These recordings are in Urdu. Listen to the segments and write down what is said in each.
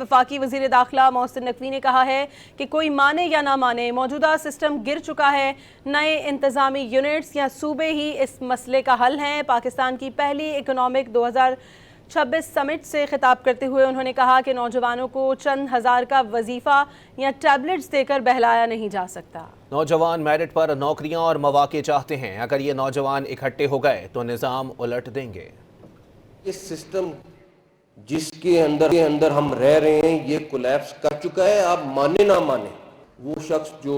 وفاقی وزیر داخلہ محسن نقوی نے کہا ہے کہ کوئی مانے یا نہ مانے موجودہ سسٹم گر چکا ہے، نئے انتظامی یونٹس یا صوبے ہی اس مسئلے کا حل ہیں۔ پاکستان کی پہلی اکنامک 2026 سمٹ سے خطاب کرتے ہوئے انہوں نے کہا کہ نوجوانوں کو چند ہزار کا وظیفہ یا ٹیبلٹس دے کر بہلایا نہیں جا سکتا۔ نوجوان میرٹ پر نوکریاں اور مواقع چاہتے ہیں، اگر یہ نوجوان اکٹھے ہو گئے تو نظام الٹ دیں گے۔ یہ سسٹم جس کے اندر ہم رہ رہے ہیں یہ کولیپس کر چکا ہے، آپ مانے نہ مانے۔ وہ شخص جو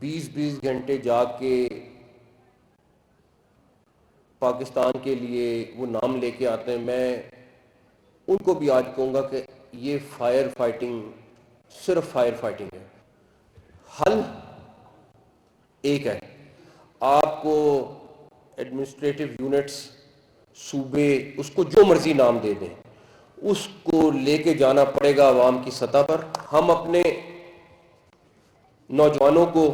20 گھنٹے جا کے پاکستان کے لیے وہ نام لے کے آتے ہیں، میں ان کو بھی آج کہوں گا کہ یہ فائر فائٹنگ صرف فائر فائٹنگ ہے۔ حل ایک ہے، آپ کو ایڈمنسٹریٹو یونٹس، صوبے، اس کو جو مرضی نام دے دیں، اس کو لے کے جانا پڑے گا عوام کی سطح پر۔ ہم اپنے نوجوانوں کو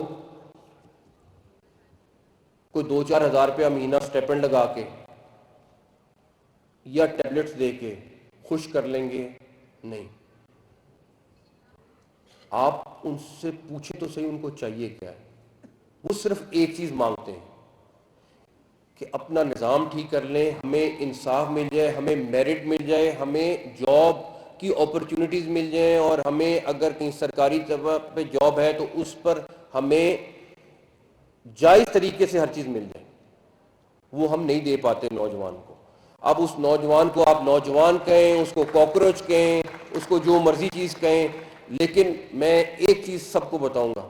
کوئی 2-4 ہزار روپیہ مہینہ سٹیپنڈ لگا کے یا ٹیبلٹس دے کے خوش کر لیں گے، نہیں۔ آپ ان سے پوچھیں تو صحیح ان کو چاہیے کیا ہے۔ وہ صرف ایک چیز مانگتے ہیں کہ اپنا نظام ٹھیک کر لیں، ہمیں انصاف مل جائے، ہمیں میرٹ مل جائے، ہمیں جاب کی اپرچونٹیز مل جائیں، اور ہمیں اگر کہیں سرکاری طرح پہ جاب ہے تو اس پر ہمیں جائز طریقے سے ہر چیز مل جائے۔ وہ ہم نہیں دے پاتے نوجوان کو۔ اب اس نوجوان کو آپ نوجوان کہیں، اس کو کاکروچ کہیں، اس کو جو مرضی چیز کہیں، لیکن میں ایک چیز سب کو بتاؤں گا،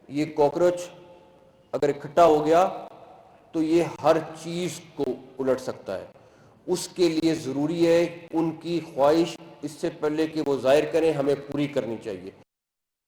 یہ کاکروچ اگر اکٹھا ہو گیا تو یہ ہر چیز کو الٹ سکتا ہے۔ اس کے لیے ضروری ہے ان کی خواہش اس سے پہلے کہ وہ ظاہر کریں، ہمیں پوری کرنی چاہیے۔